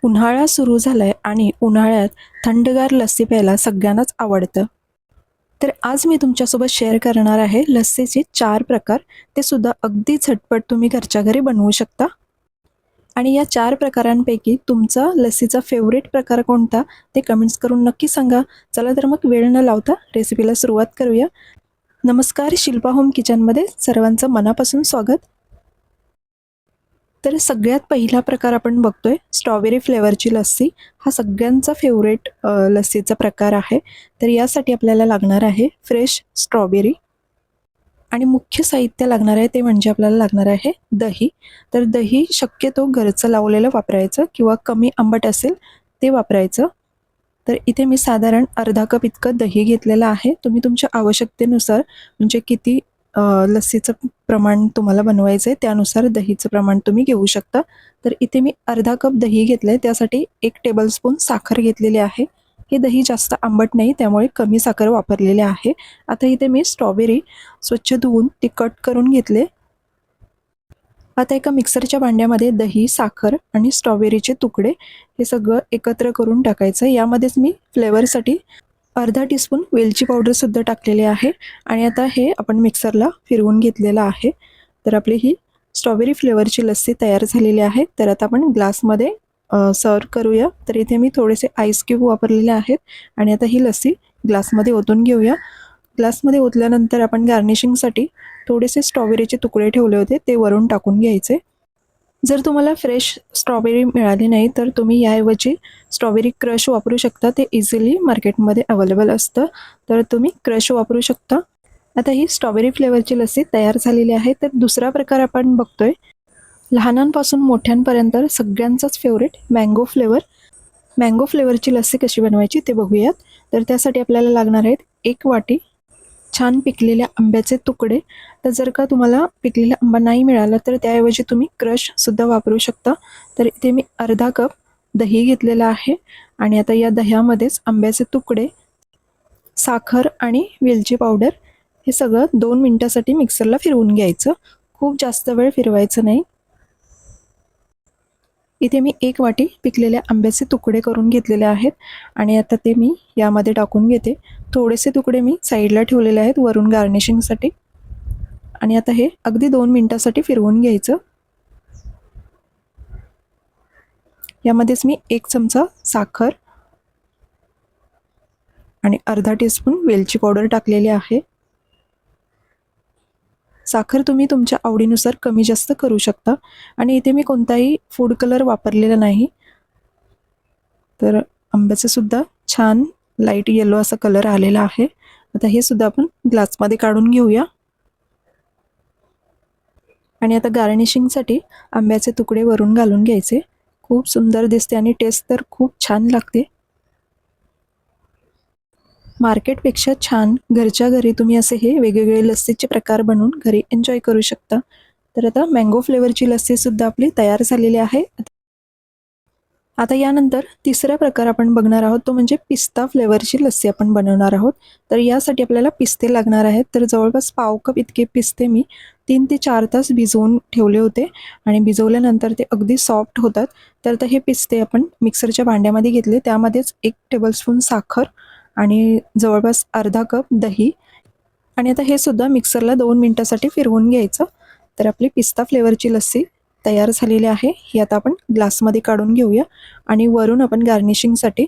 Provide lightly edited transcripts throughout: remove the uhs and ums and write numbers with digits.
उन्हाळा सुरू झालाय आणि उन्हाळ्यात थंडगार लस्सी प्यायला सगळ्यांनाच आवडतं. तर आज मी तुमच्यासोबत शेअर करणार आहे लस्सीचे 4 प्रकार. ते सुद्धा अगदी झटपट तुम्ही घरच्या घरी बनवू शकता. आणि या 4 प्रकारांपैकी तुमचा लस्सीचा फेवरेट प्रकार कोणता ते कमेंट्स करून नक्की सांगा. चला तर मग वेळ न लावता रेसिपीला सुरुवात करूया. नमस्कार, शिल्पा होम किचनमध्ये सर्वांचं मनापासून स्वागत. तर सगळ्यात पहिला प्रकार आपण बघतोय स्ट्रॉबेरी फ्लेवरची लस्सी. हा सगळ्यांचा फेवरेट लस्सीचा प्रकार आहे. तर यासाठी आपल्याला लागणार आहे फ्रेश स्ट्रॉबेरी आणि मुख्य साहित्य लागणार आहे ते म्हणजे आपल्याला लागणार आहे दही. तर दही शक्यतो घरचं लावलेलं वापरायचं किंवा कमी आंबट असेल ते वापरायचं. तर इथे मी साधारण अर्धा कप इतकं दही घेतलेलं आहे. तुम्ही तुमच्या आवश्यकतेनुसार म्हणजे किती लस्सीचं प्रमाण तुम्हाला बनवायचं आहे त्यानुसार दहीचं प्रमाण तुम्ही घेऊ शकता. तर इथे मी अर्धा कप दही घेतलं आहे, त्यासाठी 1 टेबलस्पून साखर घेतलेली आहे. हे दही जास्त आंबट नाही त्यामुळे कमी साखर वापरलेली आहे. आता इथे मी स्ट्रॉबेरी स्वच्छ धुवून ती कट करून घेतले. आता एका मिक्सरच्या भांड्यामध्ये दही, साखर आणि स्ट्रॉबेरीचे तुकडे हे सगळं एकत्र करून टाकायचं. यामध्येच मी फ्लेवरसाठी अर्धा टीस्पून वेलची पावडरसुद्धा टाकलेली आहे आणि आता हे आपण मिक्सरला फिरवून घेतलेलं आहे. तर आपली ही स्ट्रॉबेरी फ्लेवरची लस्सी तयार झालेली आहे. तर आता आपण ग्लासमध्ये सर्व करूया. तर इथे मी थोडेसे आईस क्यूब वापरलेले आहेत आणि आता ही लस्सी ग्लासमध्ये ओतून घेऊया. ग्लासमध्ये ओतल्यानंतर आपण गार्निशिंगसाठी थोडेसे स्ट्रॉबेरीचे तुकडे ठेवले होते ते वरून टाकून घ्यायचे. जर तुम्हाला फ्रेश स्ट्रॉबेरी मिळाली नाही तर तुम्ही याऐवजी स्ट्रॉबेरी क्रश वापरू शकता. ते इझिली मार्केटमध्ये अवेलेबल असतं, तर तुम्ही क्रश वापरू शकता. आता ही स्ट्रॉबेरी फ्लेवरची लस्सी तयार झालेली आहे. तर दुसरा प्रकार आपण बघतोय लहानांपासून मोठ्यांपर्यंत सगळ्यांचाच फेवरेट मँगो फ्लेवर. मँगो फ्लेवरची लस्सी कशी बनवायची ते बघूयात. तर त्यासाठी आपल्याला लागणार आहेत 1 वाटी छान पिकलेल्या आंब्याचे तुकडे. तर जर का तुम्हाला पिकलेला आंबा नाही मिळाला तर त्याऐवजी तुम्ही क्रशसुद्धा वापरू शकता. तर इथे मी अर्धा कप दही घेतलेलं आहे आणि आता या दह्यामध्येच आंब्याचे तुकडे, साखर आणि वेलची पावडर हे सगळं 2 मिनिटासाठी मिक्सरला फिरवून घ्यायचं. खूप जास्त वेळ फिरवायचं नाही. इथे मी 1 वाटी पिकलेल्या आंब्याचे तुकडे करून घेतलेले आहेत आणि आता ते मी यामध्ये टाकून घेते. थोडेसे तुकडे मी साईडला ठेवलेले आहेत वरून गार्निशिंगसाठी आणि आता हे अगदी 2 मिनिटासाठी फिरवून घ्यायचं. यामध्येच मी 1 चमचा साखर आणि अर्धा टीस्पून वेलची पावडर टाकलेली आहे. साखर तुम्ही तुमच्या आवडीनुसार कमी जास्त करू शकता आणि इथे मी कोणताही फूड कलर वापरलेला नाही. तर आंब्याचा सुद्धा छान लाईट येलो असा कलर आलेला आहे. आता हे सुद्धा आपण ग्लासमध्ये काढून घेऊया आणि आता गार्निशिंगसाठी आंब्याचे तुकडे वरून घालून घ्यायचे. खूप सुंदर दिसते आणि टेस्ट तर खूप छान लागते. मार्केटपेक्षा छान घरच्या घरी तुम्ही असे हे वेगवेगळे लस्सीचे प्रकार बनवून घरी एन्जॉय करू शकता. तर आता मँगो फ्लेवरची लस्सीसुद्धा आपली तयार झालेली आहे. आता यानंतर तिसरा प्रकार आपण बघणार आहोत तो म्हणजे पिस्ता फ्लेवरची लस्सी आपण बनवणार आहोत. तर यासाठी आपल्याला पिस्ते लागणार आहेत. तर जवळपास पाव कप इतके पिस्ते मी 3 ते 4 तास भिजवून ठेवले होते आणि भिजवल्यानंतर ते अगदी सॉफ्ट होतात. तर हे पिस्ते आपण मिक्सरच्या भांड्यामध्ये घेतले. त्यामध्येच 1 टेबलस्पून साखर आणि जवळपास अर्धा कप दही आणि आता हे सुद्धा मिक्सरला 2 मिनिटासाठी फिरवून घ्यायचं. तर आपली पिस्ता फ्लेवरची लस्सी तयार झालेली आहे. ही आता आपण ग्लासमध्ये काढून घेऊया आणि वरून आपण गार्निशिंगसाठी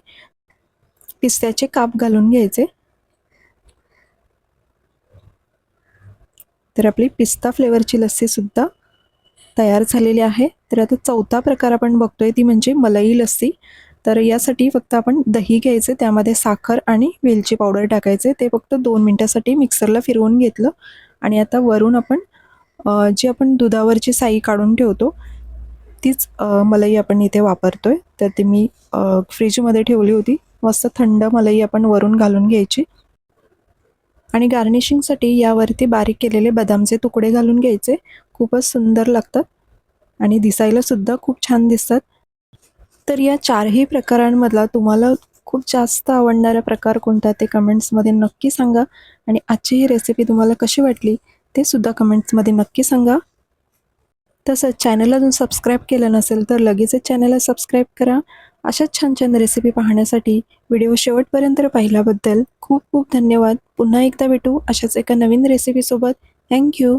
पिस्त्याचे काप घालून घ्यायचे. तर आपली पिस्ता फ्लेवरची लस्सीसुद्धा तयार झालेली आहे. तर आता चौथा प्रकार आपण बघतोय ती म्हणजे मलाई लस्सी. तर यासाठी फक्त आपण दही घ्यायचे, त्यामध्ये साखर आणि वेलची पावडर टाकायचे. ते फक्त 2 मिनिटासाठी मिक्सरला फिरवून घेतलं आणि आता वरून आपण जी आपण दुधावरची साई काढून ठेवतो तीच मलाई आपण इथे वापरतोय. तर ती मी फ्रीजमध्ये ठेवली होती. मस्त थंड मलाई आपण वरून घालून घ्यायची आणि गार्निशिंगसाठी यावरती बारीक केलेले बदामचे तुकडे घालून घ्यायचे. खूपच सुंदर लागतात आणि दिसायला सुद्धा खूप छान दिसतात. तर या 4ही प्रकारांमधला तुम्हाला खूप जास्त आवडणारा प्रकार कोणता ते कमेंट्समध्ये नक्की सांगा आणि आजची ही रेसिपी तुम्हाला कशी वाटली ते सुद्धा कमेंट्समध्ये नक्की सांगा. तसंच चॅनल अजून सबस्क्राईब केलं नसेल तर लगेचच चॅनलला सबस्क्राईब करा. अशाच छान छान रेसिपी पाहण्यासाठी व्हिडिओ शेवटपर्यंत पाहिल्याबद्दल खूप खूप धन्यवाद. पुन्हा एकदा भेटू अशाच एका नवीन रेसिपीसोबत. थँक्यू.